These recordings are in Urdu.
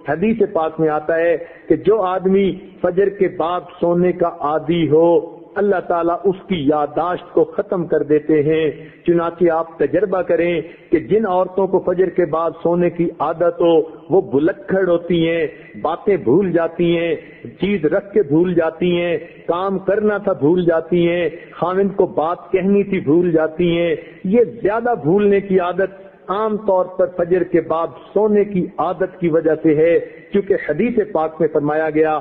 حدیث پاک میں آتا ہے کہ جو آدمی فجر کے بعد سونے کا عادی ہو اللہ تعالیٰ اس کی یادداشت کو ختم کر دیتے ہیں۔ چنانچہ آپ تجربہ کریں کہ جن عورتوں کو فجر کے بعد سونے کی عادت ہو وہ بلکھڑ ہوتی ہیں، باتیں بھول جاتی ہیں، چیز رکھ کے بھول جاتی ہیں، کام کرنا تھا بھول جاتی ہیں، خاوند کو بات کہنی تھی بھول جاتی ہیں۔ یہ زیادہ بھولنے کی عادت عام طور پر فجر کے بعد سونے کی عادت کی وجہ سے ہے، کیونکہ حدیث پاک میں فرمایا گیا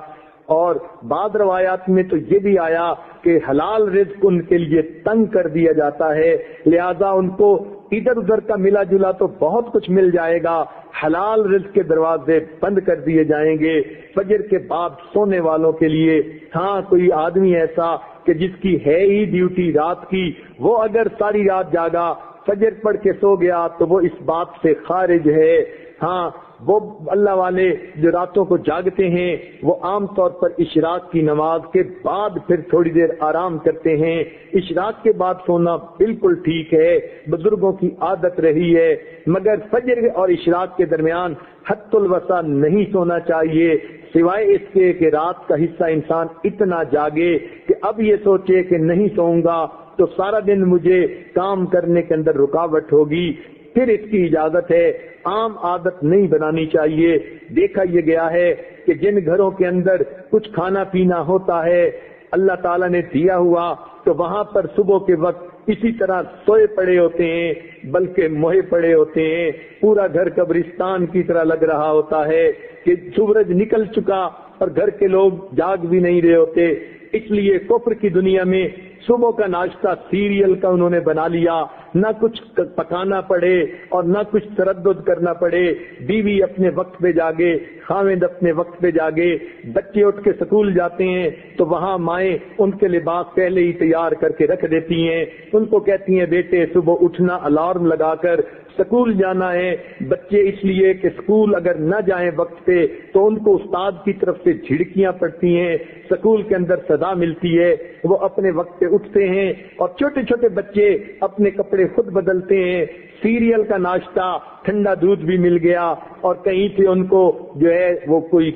اور بعض روایات میں تو یہ بھی آیا کہ حلال رزق ان کے لیے تنگ کر دیا جاتا ہے، لہذا ان کو ادھر ادھر کا ملا جلا تو بہت کچھ مل جائے گا، حلال رزق کے دروازے بند کر دیے جائیں گے فجر کے بعد سونے والوں کے لیے۔ ہاں کوئی آدمی ایسا کہ جس کی ہے ہی ڈیوٹی رات کی، وہ اگر ساری رات جاگا فجر پڑھ کے سو گیا تو وہ اس بات سے خارج ہے۔ ہاں وہ اللہ والے جو راتوں کو جاگتے ہیں وہ عام طور پر اشراق کی نماز کے بعد پھر تھوڑی دیر آرام کرتے ہیں۔ اشراق کے بعد سونا بالکل ٹھیک ہے، بزرگوں کی عادت رہی ہے، مگر فجر اور اشراق کے درمیان حد الوسع نہیں سونا چاہیے، سوائے اس کے کہ رات کا حصہ انسان اتنا جاگے کہ اب یہ سوچے کہ نہیں سوؤں گا تو سارا دن مجھے کام کرنے کے اندر رکاوٹ ہوگی، پھر اس کی اجازت ہے۔ عام عادت نہیں بنانی چاہیے۔ دیکھا یہ گیا ہے کہ جن گھروں کے اندر کچھ کھانا پینا ہوتا ہے اللہ تعالیٰ نے دیا ہوا تو وہاں پر صبح کے وقت اسی طرح سوئے پڑے ہوتے ہیں، بلکہ موہے پڑے ہوتے ہیں، پورا گھر قبرستان کی طرح لگ رہا ہوتا ہے کہ سورج نکل چکا اور گھر کے لوگ جاگ بھی نہیں رہے ہوتے۔ اس لیے کفر کی دنیا میں صبح کا ناشتہ سیریل کا انہوں نے بنا لیا، نہ کچھ پکانا پڑے اور نہ کچھ تردد کرنا پڑے، بیوی اپنے وقت پہ جاگے، خاوند اپنے وقت پہ جاگے، بچے اٹھ کے سکول جاتے ہیں تو وہاں مائیں ان کے لباس پہلے ہی تیار کر کے رکھ دیتی ہیں، ان کو کہتی ہیں بیٹے صبح اٹھنا الارم لگا کر سکول جانا ہے۔ بچے اس لیے کہ سکول اگر نہ جائیں وقت پہ تو ان کو استاد کی طرف سے جھڑکیاں پڑتی ہیں، سکول کے اندر سزا ملتی ہے، وہ اپنے وقت پہ اٹھتے ہیں اور چھوٹے چھوٹے بچے اپنے کپڑے خود بدلتے ہیں، سیریل کا ناشتہ، ٹھنڈا دودھ بھی مل گیا اور کہیں سے ان کو جو ہے وہ کوئی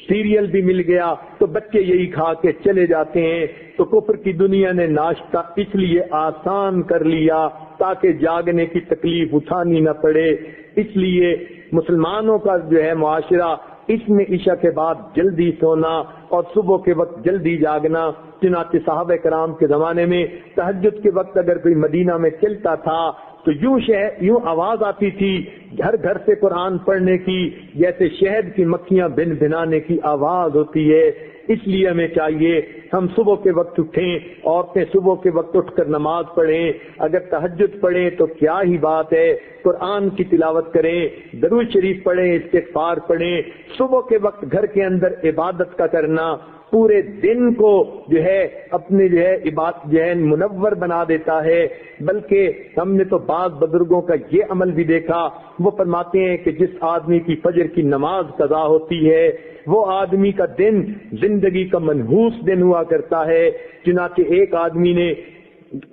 سیریل بھی مل گیا تو بچے یہی کھا کے چلے جاتے ہیں۔ تو کفر کی دنیا نے ناشتہ اس لیے آسان کر لیا تاکہ جاگنے کی تکلیف اٹھانی نہ پڑے۔ اس لیے مسلمانوں کا جو ہے معاشرہ اس میں عشاء کے بعد جلدی سونا اور صبح کے وقت جلدی جاگنا۔ چنانچہ صحابہ کرام کے زمانے میں تہجد کے وقت اگر کوئی مدینہ میں چلتا تھا تو یوں آواز آتی تھی گھر گھر سے قرآن پڑھنے کی، جیسے شہد کی مکھیاں بن بھنانے کی آواز ہوتی ہے۔ اس لیے ہمیں چاہیے ہم صبح کے وقت اٹھیں، عورتیں صبح کے وقت اٹھ کر نماز پڑھیں، اگر تہجد پڑھیں تو کیا ہی بات ہے، قرآن کی تلاوت کریں، درود شریف پڑھیں، استغفار پڑھیں۔ صبح کے وقت گھر کے اندر عبادت کا کرنا پورے دن کو جو ہے اپنے جو ہے عبادت جو ہے منور بنا دیتا ہے۔ بلکہ ہم نے تو بعض بزرگوں کا یہ عمل بھی دیکھا، وہ فرماتے ہیں کہ جس آدمی کی فجر کی نماز قضا ہوتی ہے وہ آدمی کا دن زندگی کا منحوس دن ہوا کرتا ہے۔ چنانچہ ایک آدمی نے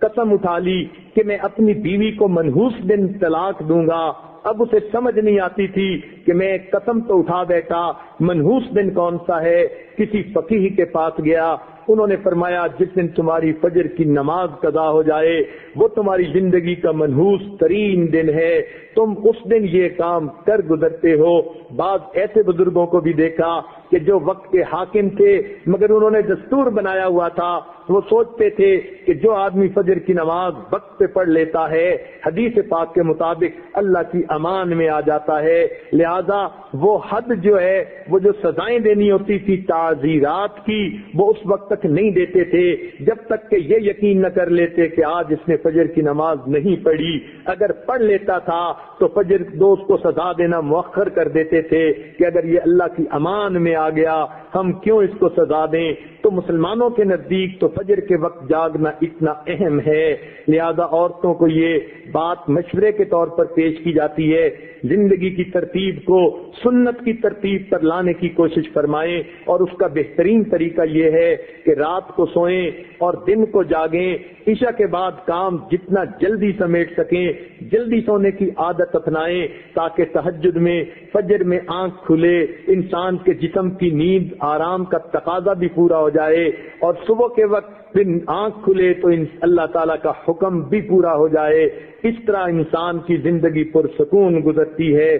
قسم اٹھا لی کہ میں اپنی بیوی کو منحوس دن طلاق دوں گا۔ اب اسے سمجھ نہیں آتی تھی کہ میں قسم تو اٹھا بیٹھا، منحوس دن کون سا ہے؟ کسی فقیہ کے پاس گیا، انہوں نے فرمایا جس دن تمہاری فجر کی نماز قضا ہو جائے وہ تمہاری زندگی کا منحوس ترین دن ہے، تم اس دن یہ کام کر گزرتے ہو۔ بعض ایسے بزرگوں کو بھی دیکھا کہ جو وقت کے حاکم تھے مگر انہوں نے دستور بنایا ہوا تھا، وہ سوچتے تھے کہ جو آدمی فجر کی نماز وقت پہ پڑھ لیتا ہے حدیث پاک کے مطابق اللہ کی امان میں آ جاتا ہے، لہذا وہ حد جو ہے وہ جو سزائیں دینی ہوتی تھی تعزیرات کی وہ اس وقت تک نہیں دیتے تھے جب تک کہ یہ یقین نہ کر لیتے کہ آج اس نے فجر کی نماز نہیں پڑھی۔ اگر پڑھ لیتا تھا تو فجر دوست کو سزا دینا مؤخر کر دیتے تھے کہ اگر یہ اللہ کی امان میں آ گیا ہم کیوں اس کو سزا دیں؟ تو مسلمانوں کے نزدیک تو فجر کے وقت جاگنا اتنا اہم ہے، لہذا عورتوں کو یہ بات مشورے کے طور پر پیش کی جاتی ہے، زندگی کی ترتیب کو سنت کی ترتیب پر لانے کی کوشش فرمائیں، اور اس کا بہترین طریقہ یہ ہے کہ رات کو سوئیں اور دن کو جاگیں، عشاء کے بعد کام جتنا جلدی سمیٹ سکیں جلدی سونے کی عادت اپنائیں، تاکہ تہجد میں فجر میں آنکھ کھلے، انسان کے جسم کی نیند آرام کا تقاضا بھی پورا ہو جائے، اور صبح کے وقت پھر آنکھ کھلے تو اللہ تعالیٰ کا حکم بھی پورا ہو جائے۔ اس طرح انسان کی زندگی پرسکون گزرتی ہے۔